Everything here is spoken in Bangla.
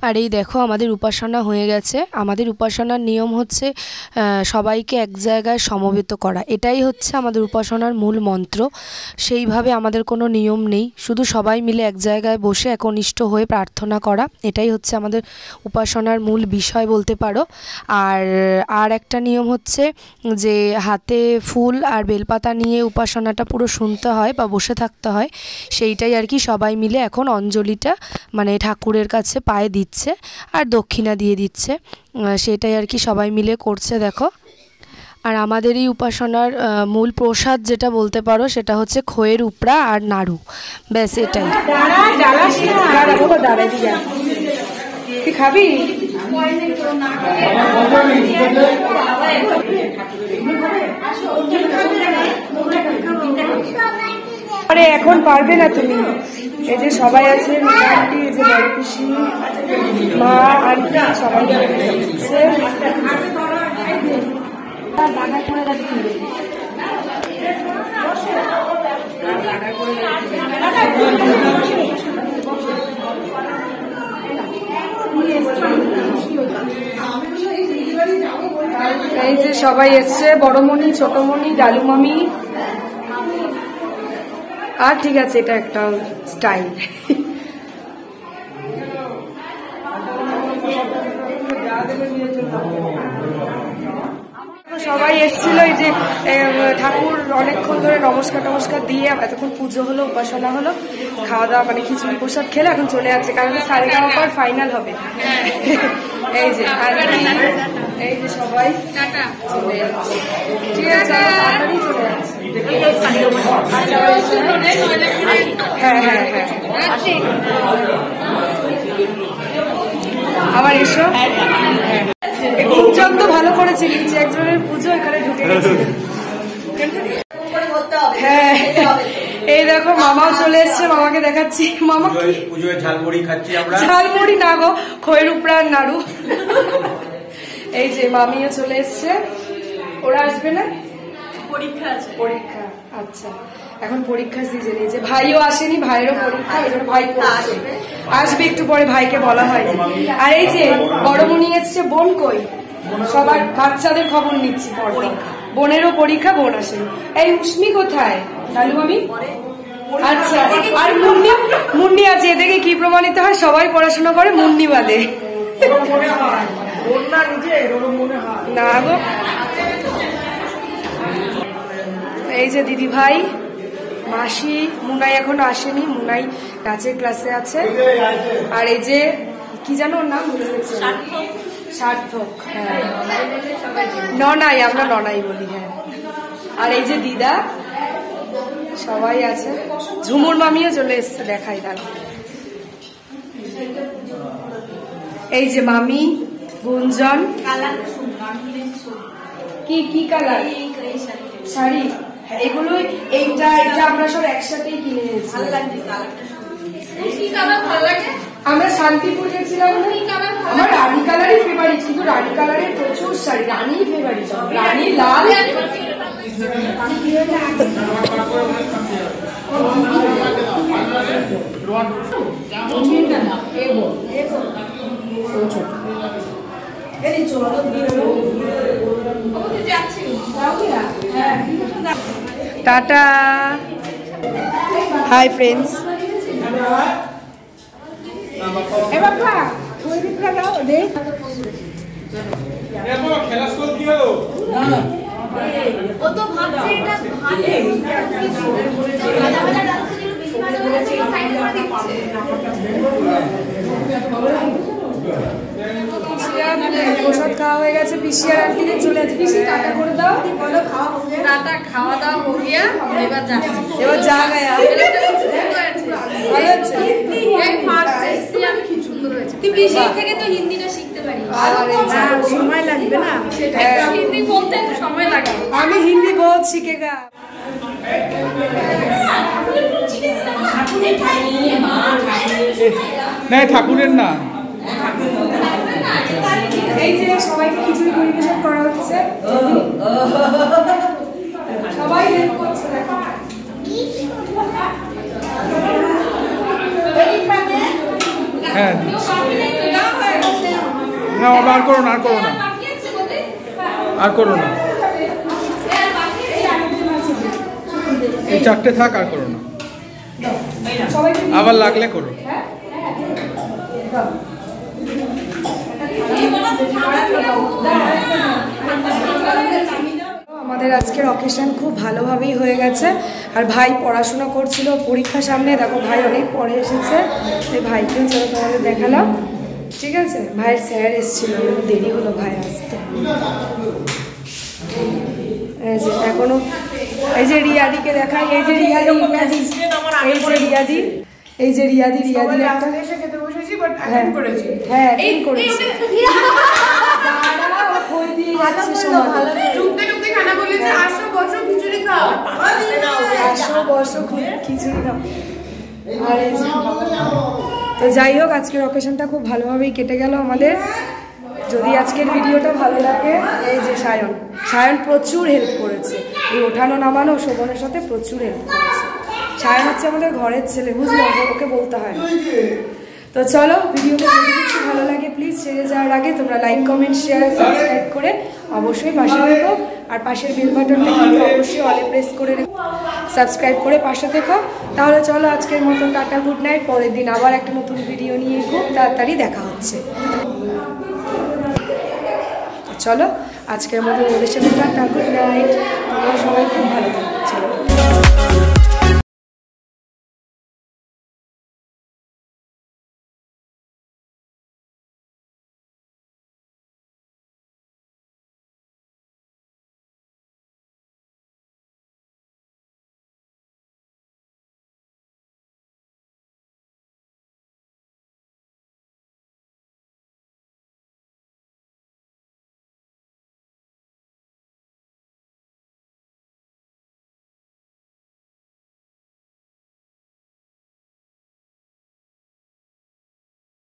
আর এই দেখো আমাদের উপাসনা হয়ে গেছে। আমাদের উপাসনার নিয়ম হচ্ছে সবাইকে এক জায়গায় সমবেত করা, এটাই হচ্ছে আমাদের উপাসনার মূল মন্ত্র। সেইভাবে আমাদের কোনো নিয়ম নেই, শুধু সবাই মিলে এক জায়গায় বসে একনিষ্ঠ হয়ে প্রার্থনা করা, এটাই হচ্ছে আমাদের উপাসনার মূল বিষয় বলতে পারো। আর একটা নিয়ম হচ্ছে যে হাতে ফুল আর বেলপাতা নিয়ে উপাসনাটা পুরো শুনতে হয় বা বসে থাকতে হয়, সেইটাই আর কি সবাই মিলে এখন অঞ্জলিটা মানে ঠাকুরের কাছে পায়ে দিচ্ছে আর দক্ষিণা দিয়ে দিচ্ছে, সেটাই আর কি সবাই মিলে করছে দেখো। আর আমাদের এই উপাসনার মূল প্রসাদ যেটা বলতে পারো সেটা হচ্ছে খইয়ের উপড়া আর নাড়ু, ব্যাস এটাই। খাবি আরে এখন পারবে না তুমি, এই যে সবাই আছে আন্টি, এই যে বড় পিসি, মা, আন্টি সবাই এই যে সবাই এসছে, বড়মণি, ছোটমণি, ডালুমণি। আর ঠিক আছে, এটা একটা স্টাইল। সবাই ঠাকুর অনেকক্ষণ ধরে নমস্কার দিয়ে এতক্ষণ পুজো হলো, উপাসনা হলো, খাওয়া দাওয়া মানে খিচুড়ি প্রসাদ খেলে এখন চলে যাচ্ছে, কারণ সারেগামার পর ফাইনাল হবে। এই যে এই যে সবাই চলে যাচ্ছে, ঠিক আছে, তাড়াতাড়ি চলে যাচ্ছে। হ্যাঁ হ্যাঁ হ্যাঁ, আবার এসো। গুঞ্জন তো ভালো করেছে, নিচে একজনের পুজো, এখানে ঢুকে গেছে। হ্যাঁ, এই দেখো মামাও চলে এসছে, মামাকে দেখাচ্ছি। মামা পুজোয় ঝালমুড়ি খাচ্ছি আমরা। ঝালমুড়ি না গো, খয়ের উপরার নাড়ু। এই যে মামিও চলে এসছে। ওরা আসবে না? পরীক্ষা আছে। পরীক্ষা, আচ্ছা, এখন পরীক্ষা সিজন। এই যে ভাইও আসেনি, ভাইয়েরও পরীক্ষা, এই জন্য ভাই আসবে একটু পরে, ভাইকে বলা হয়নি। আর এই যে বড়মণি এসছে, বোন কই? সবার বাচ্চাদের খবর নিচ্ছি। বোনেরও পরীক্ষা, বোন আসেনি। এই উষ্মি কোথায়? লালু মামি? আচ্ছা, আর মুন্নি আছে। এদেরকে কি প্রমাণিত হয়? সবাই পড়াশোনা করে, মুন্নি বাদে না গো। এই যে দিদি ভাই, মাসি, মুনাই এখনো আসেনি, মুনাই নাচের ক্লাসে আছে। আর এই যে কি জানো ওর নাম? সার্থক। হ্যাঁ, ননাই, আমরা ননাই বলি। হ্যাঁ, আর এই যে দিদা, সবাই আছে। ঝুমুর মামিও চলে এসছে, দেখাই দাঁড়া। এই যে মামি, গুঞ্জন। কি কালার শাড়ি? এগুলো এইটা আমরা সব একসাথেই কিনে নিয়েছি। আমরা শান্তিপুর গেছিলাম, আমার রানী কালারই ফেভারিট, কিন্তু রানী কালারের প্রচুর শাড়ি, রানী ফেভারিট, রানী লাল। Ta ta, hi friends. প্রসাদ খাওয়া হয়ে গেছে, পিসি আর আন্টিদের চলে যাচ্ছে। পিসি টাটা করে দাও, বলো খাওয়া দাওয়া হয়ে গিয়া, এবার যা গায়া ভালো হচ্ছে। থেকে তো হিন্দিটা শিখতে পারি, সময় লাগবে না, হিন্দি বলতে সময় লাগে। আমি হিন্দি বহুত শিখেগা। না, ঠাকুরের না। এই যে সবাইকে খিচুড়ি পরিবেশন করা হচ্ছে, সবাই হেল্প করছে। হ্যাঁ, না আর করো না, আর করো না, এই চারটে থাক, আর করো না, আবার লাগলে করো। আমাদের আজকের অকেশন খুব ভালোভাবেই হয়ে গেছে। আর ভাই পড়াশোনা করছিল, পরীক্ষা সামনে, দেখো ভাই অনেক পরে এসেছে, এই ভাইকেও চলো তোমাদের দেখালাম, ঠিক আছে। ভাইয়ের স্যার এসেছিল, দেরি হলো ভাই আসতে। এই যে এখনো, এই যে রিয়াদিকে দেখাই, এই যে রিয়াদি, এই যে রিয়াদি হ্যাঁ ঠিক করেছি। তো যাই হোক, আজকের অকেশনটা খুব ভালোভাবেই কেটে গেল আমাদের। যদি আজকের ভিডিওটা ভালো লাগে, এই যে সায়ন প্রচুর হেল্প করেছে, এই ওঠানো নামানো শোভনের সাথে প্রচুর হেল্প করেছে। সায়ন হচ্ছে আমাদের ঘরের ছেলে, বুঝলো, ওকে বলতে হয়। তো চলো, ভিডিওটা যদি কিছু ভালো লাগে প্লিজ ছেড়ে যাওয়ার আগে তোমরা লাইক, কমেন্ট, শেয়ার, সাবস্ক্রাইব করে অবশ্যই পাশে থেকো। আর পাশের বেল বাটনটা কিন্তু অবশ্যই অলে প্রেস করে সাবস্ক্রাইব করে পাশে থেকো। তাহলে চলো, আজকের মতো টাটা, গুড নাইট। পরের দিন আবার একটা নতুন ভিডিও নিয়ে খুব তাড়াতাড়ি দেখা হচ্ছে। চলো, আজকের মতো ওদের সাথে টাটা, গুড নাইট। তোমরা সবাই খুব ভালো থাকো।